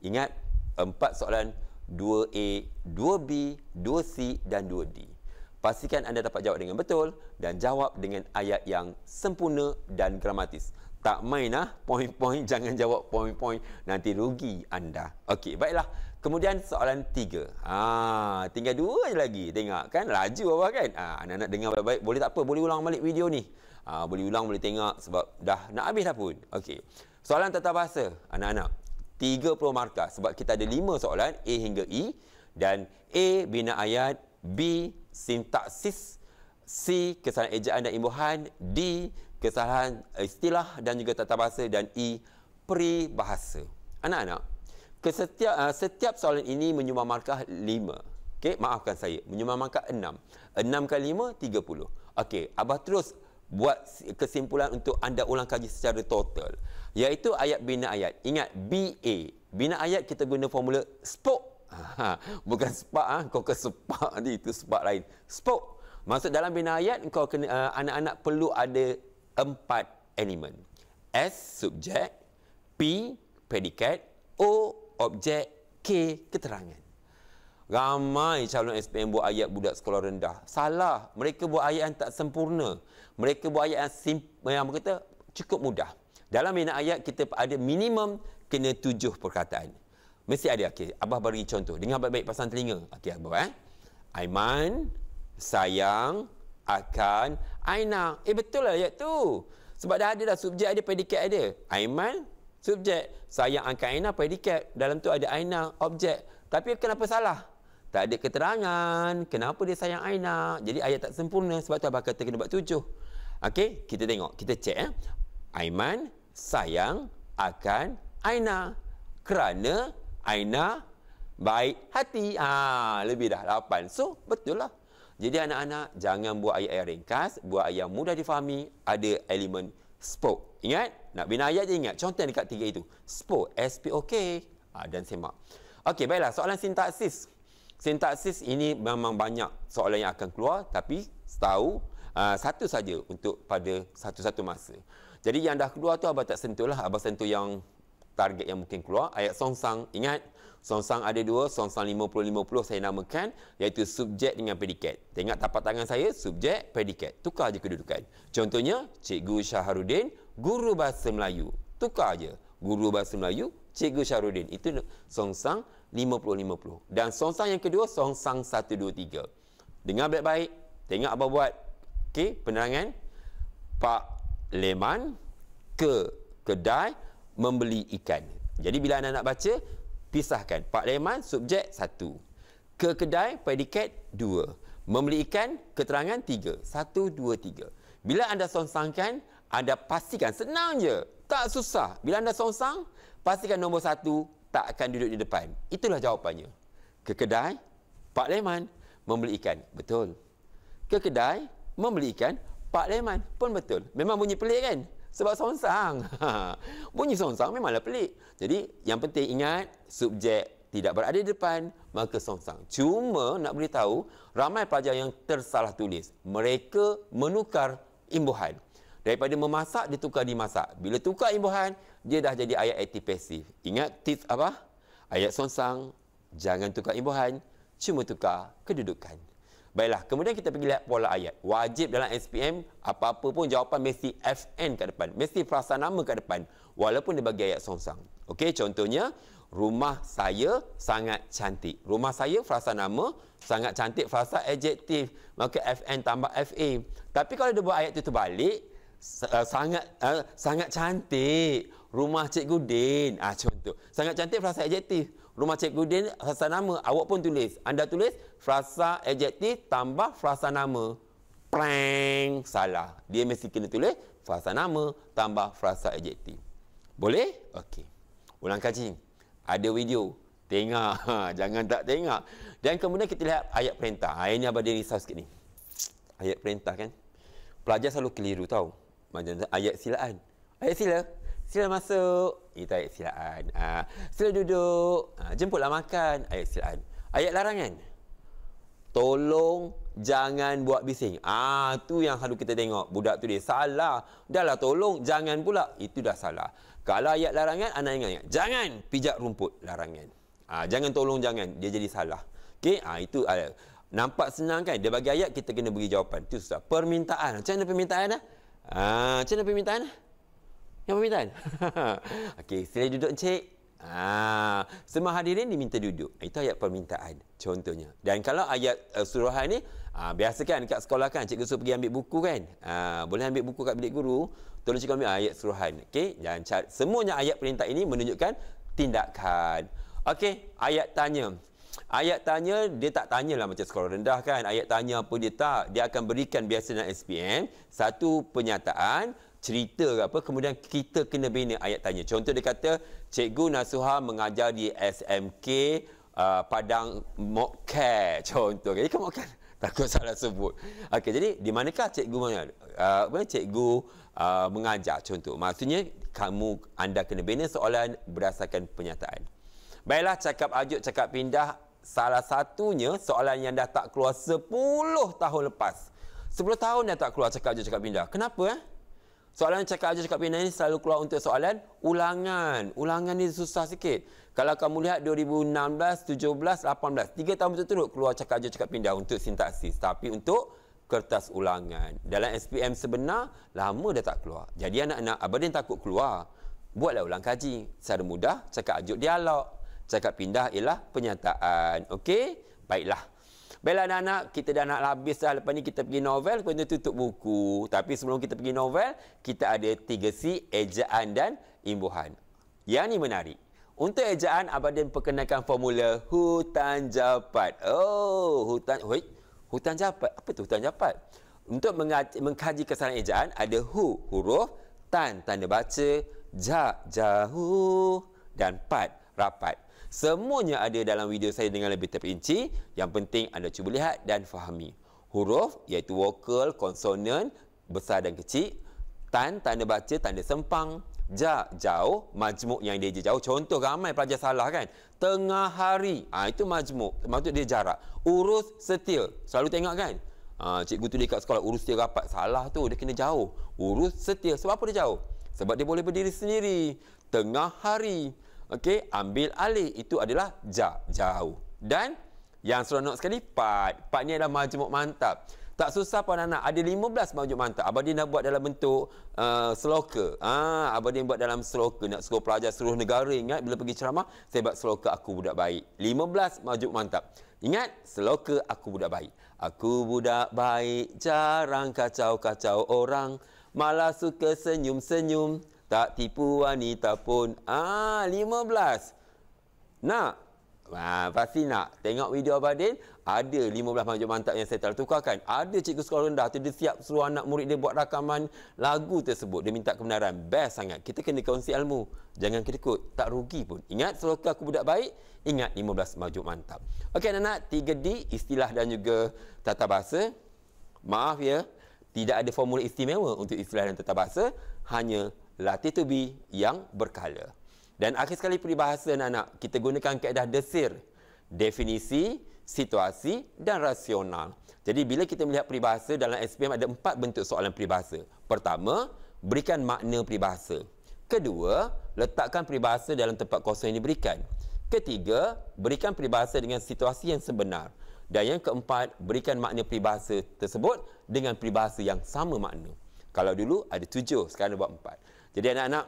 Ingat, 4 soalan, 2A, 2B, 2C dan 2D. Pastikan anda dapat jawab dengan betul dan jawab dengan ayat yang sempurna dan gramatis. Tak main poin-poin, jangan jawab poin-poin, nanti rugi anda. Okey, baiklah. Kemudian soalan 3. Tinggal 2 je lagi. Tengok kan, laju apa kan? Anak-anak dengar baik-baik. Boleh tak apa, boleh ulang balik video ni. Boleh ulang, boleh tengok sebab dah nak habis dah pun. Okey. Soalan tata bahasa, anak-anak. 30 markah sebab kita ada 5 soalan A hingga E, dan A bina ayat, B sintaksis, C kesalahan ejaan dan imbuhan, D kesalahan istilah dan juga tata bahasa, dan E peribahasa. Anak-anak, setiap soalan ini menyumbang markah 5. Okey, maafkan saya, menyumbang markah 6. 6 kali 5 30. Okey, abah terus buat kesimpulan untuk anda ulang kaji secara total, iaitu ayat bina ayat. Ingat, BA bina ayat kita guna formula spoke. Bukan spark, kau ke sepak nanti, itu spark lain. Spoke. Maksud dalam bina ayat, kau kena anak-anak perlu ada 4 elemen. S subjek, P predikat, O objek, K keterangan. Ramai calon SPM buat ayat budak sekolah rendah. Salah. Mereka buat ayat yang tak sempurna. Mereka buat ayat yang berkata cukup mudah. Dalam bina ayat kita ada minimum kena 7 perkataan. Mesti ada. Okey, abah bagi contoh. Dengar baik-baik, pasang telinga. Okey, abah Aiman sayang akan Aina. Betul lah ayat tu. Sebab dah ada dah subjek ada, predikat ada. Aiman subjek, sayang akan Aina predikat. Dalam tu ada Aina objek. Tapi kenapa salah? Tak ada keterangan kenapa dia sayang Aina. Jadi ayat tak sempurna, sebab tu abah kata kena buat 7. Okey, kita tengok, kita cek. Aiman sayang akan Aina kerana Aina baik hati. Lebih dah 8. So betul lah. Jadi anak-anak jangan buat ayat yang ringkas, buat ayat yang mudah difahami, ada elemen spoke. Ingat? Nak bina ayat je ingat. Contoh dekat 3 itu. Spoke, S-P-O-K. Dan semak. Okey, baiklah. Soalan sintaksis. Sintaksis ini memang banyak soalan yang akan keluar, tapi tahu satu saja untuk pada satu-satu masa. Jadi yang dah keluar tu abang tak sentuh lah. Abang sentuh yang target yang mungkin keluar. Ayat songsang. Ingat? Songsang ada 2, songsang 50-50 saya namakan, iaitu subjek dengan predikat. Tengok tapak tangan saya, subjek, predikat. Tukar je kedudukan. Contohnya, Cikgu Syahrudin, guru bahasa Melayu. Tukar je. Guru bahasa Melayu, Cikgu Syahrudin. Itu songsang 50-50. Dan songsang yang kedua, songsang 1, 2, 3. Dengar baik-baik. Tengok abang buat. Okey, penerangan. Pak Leman ke kedai membeli ikan. Jadi bila anda nak baca, pisahkan. Pak Leman, subjek 1. Ke kedai, predikat 2. Membeli ikan, keterangan 3. 1, 2, 3. Bila anda songsangkan, anda pastikan, senang je. Tak susah. Bila anda songsang, pastikan nombor 1 tak akan duduk di depan. Itulah jawapannya. Ke kedai, Pak Leman membeli ikan. Betul. Ke kedai, membeli ikan, Pak Leman pun betul. Memang bunyi pelik kan? Sebab songsang. Bunyi songsang memanglah pelik. Jadi, yang penting ingat, subjek tidak berada di depan, maka songsang. Cuma nak beritahu, ramai pelajar yang tersalah tulis. Mereka menukar imbuhan. Daripada memasak, dia tukar dimasak. Bila tukar imbuhan, dia dah jadi ayat aktif pasif. Ingat tips apa? Ayat songsang, jangan tukar imbuhan, cuma tukar kedudukan. Baiklah, kemudian kita pergi lihat pola ayat. Wajib dalam SPM, apa-apa pun jawapan mesti FN kat depan. Mesti frasa nama kat depan. Walaupun dia bagi ayat songsang. Okey, contohnya, rumah saya sangat cantik. Rumah saya frasa nama, sangat cantik frasa adjektif. Maka FN tambah FA. Tapi kalau dia buat ayat itu terbalik, sangat cantik. Rumah Cikgu Din. Contoh. Sangat cantik frasa adjektif. Rumah Cikgu Din frasa nama. Awak pun tulis. Anda tulis frasa adjektif tambah frasa nama. Prank. Salah. Dia mesti kena tulis frasa nama tambah frasa adjektif. Boleh? Okey. Ulang kaji. Ada video. Tengok. Jangan tak tengok. Dan kemudian kita lihat ayat perintah. Ini abang dia risau sikit ni. Ayat perintah kan. Pelajar selalu keliru tau. Macam ayat silaan. Ayat sila. Sila masuk. Itu ayat silaan. Sila duduk. Jemputlah makan. Ayat silaan. Ayat larangan. Tolong jangan buat bising. Tu yang selalu kita tengok. Budak tu dia salah. Dah lah tolong jangan pula. Itu dah salah. Kalau ayat larangan, anak ingat. Jangan pijak rumput. Larangan. Jangan tolong jangan. Dia jadi salah. Okey. Itu ayat. Nampak senang kan? Dia bagi ayat, kita kena beri jawapan. Itu susah. Permintaan. Macam mana permintaan dah? Macam mana permintaan dah? Yang permintaan? Okey, sila duduk encik. Semua hadirin diminta duduk. Itu ayat permintaan. Contohnya. Dan kalau ayat suruhan ni, biasa kan kat sekolah kan, cikgu suruh pergi ambil buku kan. Boleh ambil buku kat bilik guru. Tolong cikgu ambil ayat suruhan. Okey, jangan cari. Semuanya ayat perintah ini menunjukkan tindakan. Okey, ayat tanya. Ayat tanya, dia tak tanyalah macam sekolah rendah kan. Ayat tanya apa dia tak. Dia akan berikan biasa dalam SPM, satu pernyataan, cerita ke apa, kemudian kita kena bina ayat tanya. Contoh dia kata, Cikgu Nasuha mengajar di SMK Padang Mokcare. Contoh. Jadi kan Mokcare? Takut salah sebut. Okey, jadi di manakah cikgu cikgu mengajar? Contoh. Maksudnya, anda kena bina soalan berdasarkan pernyataan. Baiklah, cakap ajuk, cakap pindah. Salah satunya soalan yang dah tak keluar 10 tahun lepas. 10 tahun dah tak keluar cakap ajuk, cakap pindah. Kenapa? Soalan cakap ajuk, cakap pindah ini selalu keluar untuk soalan ulangan. Ulangan ni susah sikit. Kalau kamu lihat 2016, 17, 18. 3 tahun berturut-turut keluar cakap ajuk, cakap pindah untuk sintaksis. Tapi untuk kertas ulangan. Dalam SPM sebenar, lama dah tak keluar. Jadi anak-anak, abang takut keluar. Buatlah ulang kaji. Secara mudah, cakap ajuk dialog. Cakap pindah ialah pernyataan. Okey? Baiklah. Baiklah anak-anak, kita dah nak habis dah. Lepas ni kita pergi novel, kita tutup buku. Tapi sebelum kita pergi novel, kita ada 3C, ejaan dan imbuhan. Yang ni menarik. Untuk ejaan, Abang Din perkenalkan formula hutan japat. Hutan japat. Apa tu hutan japat? Untuk mengkaji kesalahan ejaan, ada huruf, tanda baca, jauh, dan rapat. Semuanya ada dalam video saya dengan lebih terperinci. Yang penting anda cuba lihat dan fahami. Huruf iaitu vokal, konsonan, besar dan kecil. Tan, tanda baca, tanda sempang. Ja, jauh, majmuk yang dia jauh. Contoh ramai pelajar salah kan. Tengah hari, itu majmuk. Maksud dia jarak. Urus setia, selalu tengok kan. Cikgu tu dekat sekolah, urus setia rapat. Salah tu, dia kena jauh. Urus setia, sebab apa dia jauh? Sebab dia boleh berdiri sendiri. Tengah hari. Okey, ambil alih. Itu adalah ja, jauh. Dan yang seronok sekali, part. Part ni adalah majmuk mantap. Tak susah pun anak. Ada 15 majmuk mantap. Abadin nak buat dalam bentuk sloka. Abadin buat dalam sloka. Nak suruh pelajar seluruh negara. Ingat bila pergi ceramah, saya buat sloka aku budak baik. 15 majmuk mantap. Ingat, sloka aku budak baik. Aku budak baik, jarang kacau-kacau orang. Malah suka senyum-senyum. Tak tipu wanita pun. 15. Nak? Pasti nak tengok video Abadin. Ada 15 majmuk mantap yang saya telah tukarkan. Ada cikgu sekolah rendah tu, dia siap suruh anak murid dia buat rakaman lagu tersebut. Dia minta kebenaran. Best sangat. Kita kena kongsi ilmu. Jangan kedekut. Tak rugi pun. Ingat, sloka aku budak baik. Ingat 15 majmuk mantap. Okey anak-anak, 3D, istilah dan juga tata bahasa. Maaf ya, tidak ada formula istimewa untuk istilah dan tata bahasa. Hanya latih to be yang berkala. Dan akhir sekali peribahasa anak-anak, kita gunakan kaedah desir. Definisi, situasi dan rasional. Jadi bila kita melihat peribahasa dalam SPM ada 4 bentuk soalan peribahasa. Pertama, berikan makna peribahasa. Kedua, letakkan peribahasa dalam tempat kosong yang diberikan. Ketiga, berikan peribahasa dengan situasi yang sebenar. Dan yang keempat, berikan makna peribahasa tersebut dengan peribahasa yang sama makna. Kalau dulu ada 7, sekarang buat 4. Jadi anak-anak,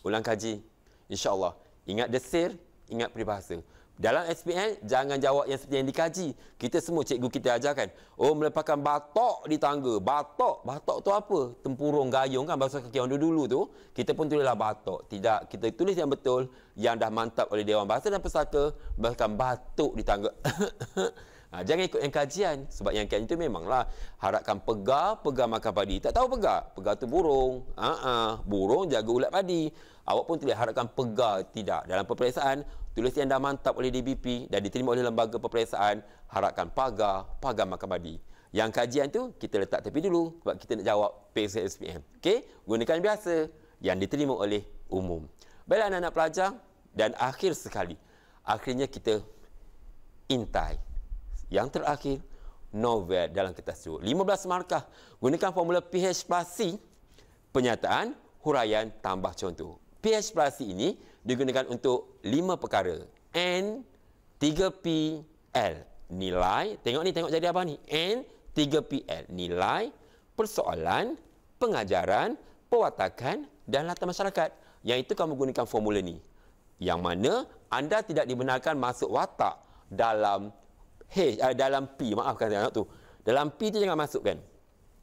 ulang kaji. InsyaAllah. Ingat desir, ingat peribahasa. Dalam SPM, jangan jawab yang seperti yang dikaji. Kita semua cikgu kita ajarkan. Oh, melepaskan batok di tangga. Batok. Batok tu apa? Tempurung gayung kan, bahasa kaki orang dulu tu. Kita pun tulislah batok. Tidak. Kita tulis yang betul, yang dah mantap oleh Dewan Bahasa dan Pesaka. Melepaskan batuk di tangga. Jangan ikut yang kajian. Sebab yang kajian itu memanglah harapkan pegar makan padi. Tak tahu pegar? Pegar tu burung. Burung jaga ulat padi. Awak pun tulis harapkan pegar. Tidak. Dalam peperiksaan, tulis yang dah mantap oleh DBP dan diterima oleh lembaga peperiksaan, harapkan pagar makan padi. Yang kajian tu kita letak tepi dulu sebab kita nak jawab PSPM. Okey? Gunakan biasa yang diterima oleh umum. Baiklah anak-anak pelajar, dan akhir sekali, akhirnya kita intai. Yang terakhir, novel dalam kertas tu. 15 markah. Gunakan formula PH plus C, penyataan, huraian, tambah contoh. PH plus C ini digunakan untuk 5 perkara. N, 3P, L. Nilai, tengok jadi apa ni? N, 3PL. Nilai, persoalan, pengajaran, pewatakan dan latar masyarakat. Yang itu kamu gunakan formula ni. Yang mana anda tidak dibenarkan masuk watak dalam dalam P. Maafkan saya tu. Dalam P tu jangan masukkan.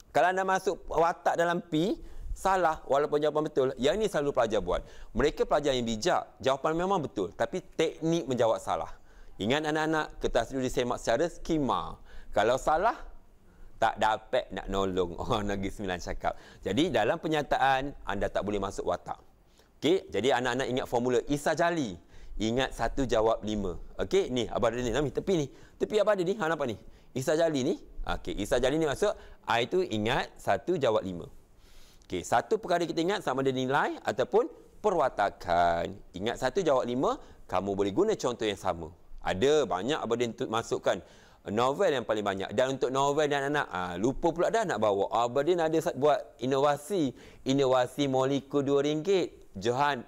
Kalau anda masuk watak dalam P, salah walaupun jawapan betul. Yang ini selalu pelajar buat. Mereka pelajar yang bijak, jawapan memang betul. Tapi teknik menjawab salah. Ingat anak-anak, kertas dulu disemak secara skema. Kalau salah, tak dapat nak nolong orang Negeri Sembilan cakap. Jadi dalam penyataan, anda tak boleh masuk watak. Okey, jadi anak-anak ingat formula Isa Jali. Ingat 1 jawab 5. Okey, ni abang ada ni, tepi ni. Tepi apa ada ni? Nampak ni? Isa Jali ni. Okey, Isa Jali ni masuk. I tu ingat 1 jawab 5. Okey, satu perkara kita ingat sama ada nilai ataupun perwatakan. Ingat 1 jawab 5, kamu boleh guna contoh yang sama. Ada banyak abang dia masukkan novel yang paling banyak. Dan untuk novel dan anak, lupa pula dah nak bawa. Abang dia ada buat inovasi molekul RM2. Johan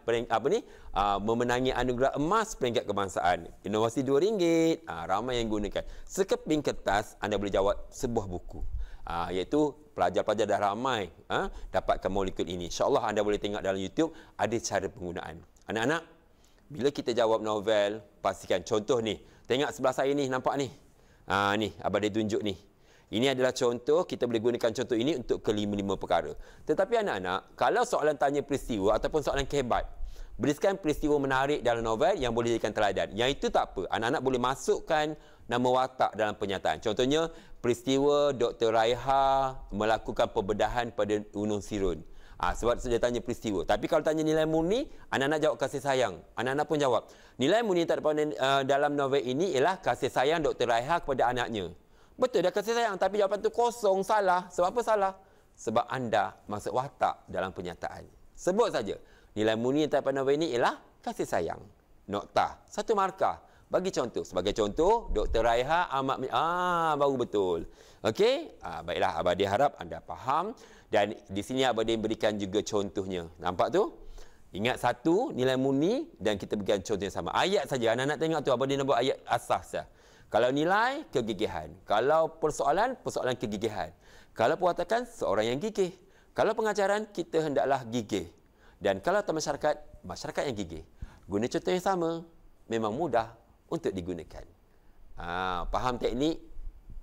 memenangi anugerah emas peringkat kebangsaan. Inovasi RM2. Ramai yang gunakan. Sekeping kertas anda boleh jawab sebuah buku. Iaitu pelajar-pelajar dah ramai dapatkan molekul ini. InsyaAllah anda boleh tengok dalam YouTube ada cara penggunaan. Anak-anak, bila kita jawab novel, pastikan contoh ni. Tengok sebelah saya ni, nampak ni. Ni, abang dia tunjuk ni. Ini adalah contoh, kita boleh gunakan contoh ini untuk kelima-lima perkara. Tetapi anak-anak, kalau soalan tanya peristiwa ataupun soalan kehebat, berikan peristiwa menarik dalam novel yang boleh dijadikan teladan. Yang itu tak apa. Anak-anak boleh masukkan nama watak dalam penyataan. Contohnya, peristiwa Dr. Raiha melakukan pembedahan pada Gunung Sirun. Sebab dia tanya peristiwa. Tapi kalau tanya nilai murni, anak-anak jawab kasih sayang. Anak-anak pun jawab. Nilai murni dalam novel ini ialah kasih sayang Dr. Raiha kepada anaknya. Betul dia kasih sayang, tapi jawapan tu kosong, salah. Sebab apa salah? Sebab anda masuk watak dalam pernyataan. Sebut saja. Nilai murni yang terdapat dalam ini ialah kasih sayang. Noktah. Satu markah. Bagi contoh. Sebagai contoh, Dr. Raiha amat... baru betul. Okey? Baiklah, Abadi harap anda faham. Dan di sini Abadi berikan juga contohnya. Nampak tu? Ingat satu, nilai murni dan kita berikan contoh yang sama. Ayat saja. Anak-anak tengok tu. Abadi nak buat ayat asas saja. Kalau nilai, kegigihan. Kalau persoalan, persoalan kegigihan. Kalau perwatakan, seorang yang gigih. Kalau pengajaran, kita hendaklah gigih. Dan kalau atas masyarakat, masyarakat yang gigih. Guna contoh yang sama, memang mudah untuk digunakan. Faham teknik?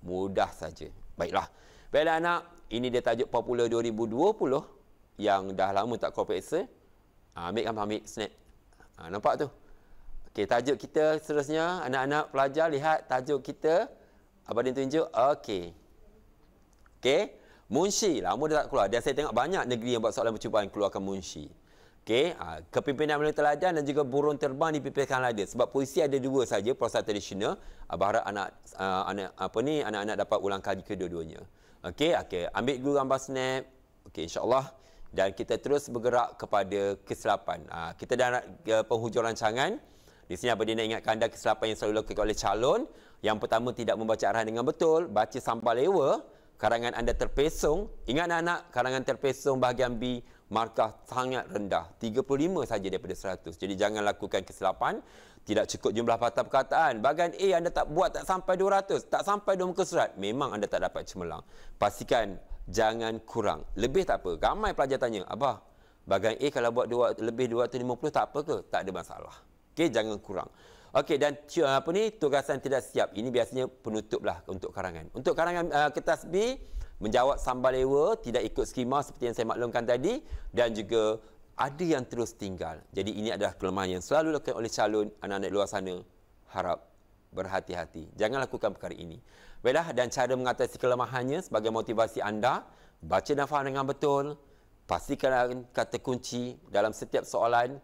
Mudah saja. Baiklah. Baiklah anak, ini dia tajuk Popular 2020 yang dah lama tak kau periksa. Ambil snap. Nampak tu? Okey, tajuk kita seterusnya, anak-anak pelajar lihat tajuk kita. Abang tunjuk. Okey. Okey, Munshi. Lama dah tak keluar. Dan saya tengok banyak negeri yang buat soalan percubaan keluarkan Munshi. Okey, kepimpinan melalui teladan dan juga burung terbang dipimpinkan lada. Sebab puisi ada dua saja, prosa tradisional. Abang harap anak-anak dapat ulang kaji kedua-duanya. Okey, ambil dulu gambar snap. Okey, insya-Allah. Dan kita terus bergerak kepada kesilapan. Kita dah nak penghujung rancangan. Di sini Abang nak ingatkan anda kesilapan yang selalu dilakukan oleh calon. Yang pertama, tidak membaca arahan dengan betul. Baca sampah lewa. Karangan anda terpesong. Ingat anak-anak, karangan terpesong bahagian B, markah sangat rendah. 35 saja daripada 100. Jadi jangan lakukan kesilapan. Tidak cukup jumlah patah perkataan. Bahagian A anda tak buat tak sampai 200. Tak sampai 2 muka surat. Memang anda tak dapat cemerlang. Pastikan jangan kurang. Lebih tak apa. Ramai pelajar tanya, Abah, bahagian A kalau buat lebih 250 tak apa ke? Tak ada masalah. Okey, jangan kurang. Okey, dan tugasan tidak siap. Ini biasanya penutuplah untuk karangan. Untuk karangan kertas B, menjawab sambal lewa, tidak ikut skema seperti yang saya maklumkan tadi, dan juga ada yang terus tinggal. Jadi ini adalah kelemahan yang selalu dilakukan oleh calon anak-anak luar sana. Harap berhati-hati. Jangan lakukan perkara ini. Baiklah, dan cara mengatasi kelemahannya sebagai motivasi anda, baca dan faham dengan betul, pastikan kata kunci dalam setiap soalan,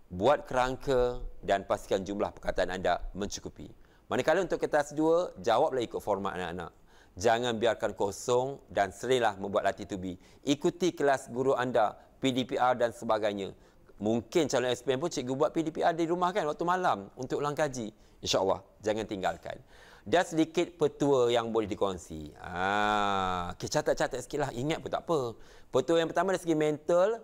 buat kerangka dan pastikan jumlah perkataan anda mencukupi. Manakala untuk kertas 2, jawablah ikut format anak-anak. Jangan biarkan kosong dan serilah membuat latih tubi. Ikuti kelas guru anda, PDPR dan sebagainya. Mungkin calon SPM pun cikgu buat PDPR di rumah kan waktu malam untuk ulang kaji. InsyaAllah, jangan tinggalkan. Dan sedikit petua yang boleh dikongsi. Catat-catat sikit lah, ingat pun tak apa. Petua yang pertama dari segi mental,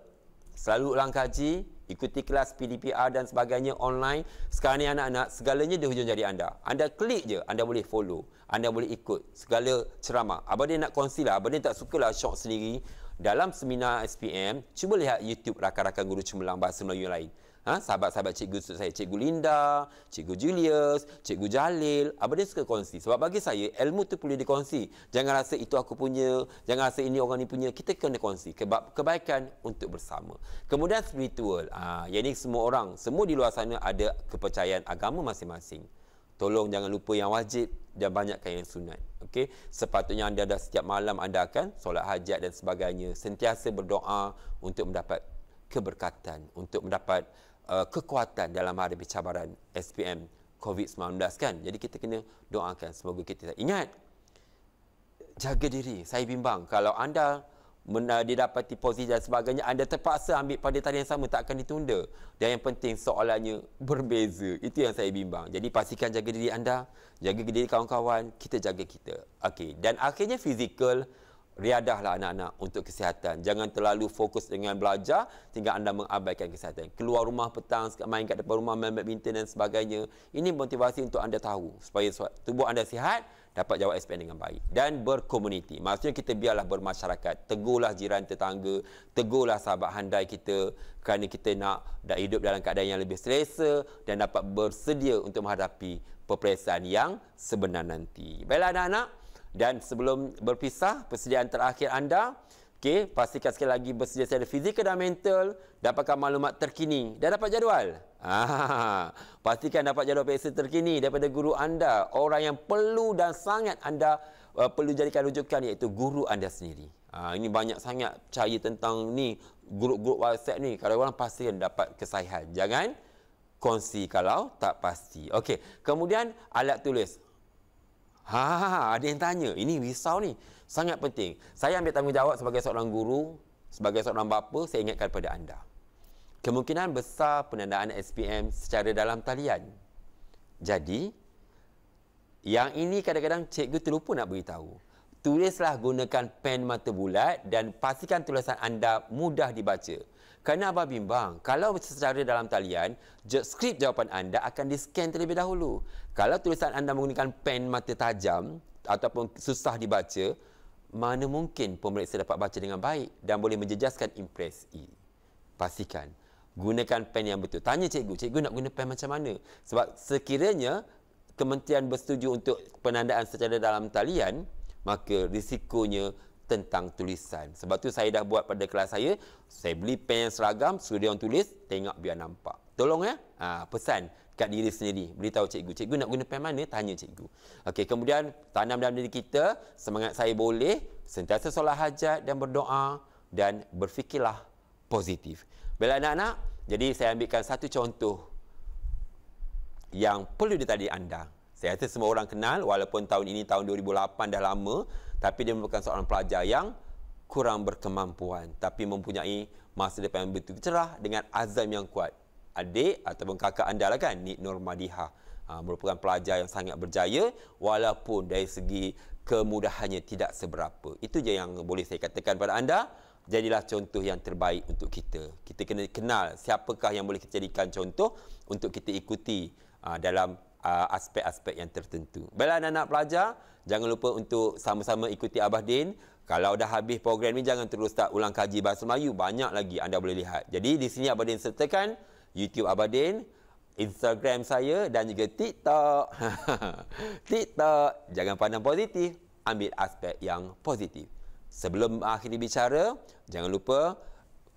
selalu ulang kaji, ikuti kelas PDPR dan sebagainya online. Sekarang ni anak-anak, segalanya di hujung jari anda. Anda klik je, anda boleh follow. Anda boleh ikut segala ceramah. Abang dia nak kongsi lah, abang dia tak sukalah syok sendiri. Dalam seminar SPM, cuba lihat YouTube rakan-rakan guru cemerlang bahasa Melayu yang lain. Sahabat-sahabat cikgu saya, Cikgu Linda, Cikgu Julius, Cikgu Jalil. Abang dia suka kongsi. Sebab bagi saya, ilmu tu perlu dikongsi. Jangan rasa itu aku punya, jangan rasa ini orang ni punya. Kita kena kongsi. Kebaikan untuk bersama. Kemudian spiritual. Yang ini semua orang, semua di luar sana ada kepercayaan agama masing-masing. Tolong jangan lupa yang wajib dan banyakkan yang sunat. Okey, sepatutnya anda dah setiap malam anda akan solat hajat dan sebagainya. Sentiasa berdoa untuk mendapat keberkatan, untuk mendapat kekuatan dalam menghadapi cabaran SPM COVID-19 kan. Jadi kita kena doakan semoga kita ingat jaga diri. Saya bimbang kalau anda didapati posisi dan sebagainya, anda terpaksa ambil pada tarikh yang sama, tak akan ditunda. Dan yang penting soalannya berbeza. Itu yang saya bimbang. Jadi pastikan jaga diri anda, jaga diri kawan-kawan, kita jaga kita. Okey, dan akhirnya fizikal, riadahlah anak-anak untuk kesihatan. Jangan terlalu fokus dengan belajar sehingga anda mengabaikan kesihatan. Keluar rumah petang, main kat depan rumah, main badminton dan sebagainya. Ini motivasi untuk anda tahu supaya tubuh anda sihat, dapat jawab SPM dengan baik. Dan berkomuniti. Maksudnya kita biarlah bermasyarakat. Tegurlah jiran tetangga, tegurlah sahabat handai kita, kerana kita nak hidup dalam keadaan yang lebih selesa dan dapat bersedia untuk menghadapi peperiksaan yang sebenar nanti. Baiklah anak-anak, dan sebelum berpisah, persediaan terakhir anda, okey, pastikan sekali lagi bersedia secara fizikal dan mental, dapatkan maklumat terkini dan dapat jadual. Pastikan dapat jadual periksa terkini daripada guru anda, orang yang perlu dan sangat anda perlu jadikan rujukan, iaitu guru anda sendiri. Ini banyak sangat percaya tentang ni grup-grup WhatsApp ni. Kalau orang pastikan dapat kesahihan. Jangan kongsi kalau tak pasti. Okey, kemudian alat tulis. Ada yang tanya. Ini risau ni. Sangat penting. Saya ambil tanggungjawab sebagai seorang guru, sebagai seorang bapa, saya ingatkan kepada anda. Kemungkinan besar penandaan SPM secara dalam talian. Jadi, yang ini kadang-kadang cikgu terlupa nak beritahu. Tulislah gunakan pen mata bulat dan pastikan tulisan anda mudah dibaca. Kerana abang bimbang, kalau secara dalam talian, skrip jawapan anda akan di-scan terlebih dahulu. Kalau tulisan anda menggunakan pen mata tajam ataupun susah dibaca, mana mungkin pemeriksa dapat baca dengan baik dan boleh menjejaskan impresi. Pastikan gunakan pen yang betul. Tanya cikgu nak guna pen macam mana? Sebab sekiranya kementerian bersetuju untuk penandaan secara dalam talian, maka risikonya tentang tulisan. Sebab tu saya dah buat pada kelas saya beli pen yang seragam, suruh dia orang tulis, tengok biar nampak. Tolong ya, pesan kat diri sendiri. Beritahu cikgu nak guna pen mana? Tanya cikgu. Okey, kemudian tanam dalam diri kita, semangat saya boleh, sentiasa solat hajat dan berdoa, dan berfikirlah positif. Bila anak-anak, jadi saya ambilkan satu contoh yang perlu ditadi anda. Saya rasa semua orang kenal, walaupun tahun ini tahun 2008 dah lama, tapi dia merupakan seorang pelajar yang kurang berkemampuan, tapi mempunyai masa depan yang betul cerah dengan azam yang kuat. Adik ataupun kakak anda lah kan, Nik Nurmadiha, merupakan pelajar yang sangat berjaya, walaupun dari segi kemudahannya tidak seberapa. Itu je yang boleh saya katakan pada anda. Jadilah contoh yang terbaik untuk kita. Kita kena kenal siapakah yang boleh kita jadikan contoh untuk kita ikuti dalam aspek-aspek yang tertentu. Baiklah anak-anak pelajar, jangan lupa untuk sama-sama ikuti Abah Din. Kalau dah habis program ni, jangan terus start ulang kaji bahasa Melayu. Banyak lagi anda boleh lihat. Jadi di sini Abah Din sertakan YouTube Abah Din, Instagram saya dan juga TikTok. TikTok, jangan pandang positif, ambil aspek yang positif. Sebelum akhiri bicara, jangan lupa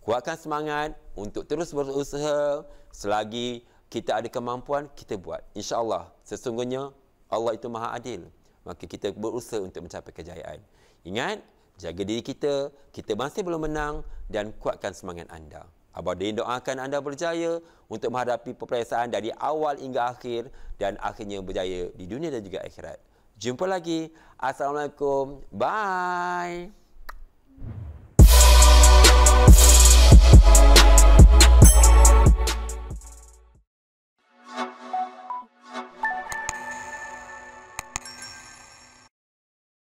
kuatkan semangat untuk terus berusaha. Selagi kita ada kemampuan, kita buat. InsyaAllah, sesungguhnya Allah itu Maha Adil. Maka kita berusaha untuk mencapai kejayaan. Ingat, jaga diri kita masih belum menang, dan kuatkan semangat anda. Abah Din doakan anda berjaya untuk menghadapi peperiksaan dari awal hingga akhir, dan akhirnya berjaya di dunia dan juga akhirat. Jumpa lagi. Assalamualaikum. Bye.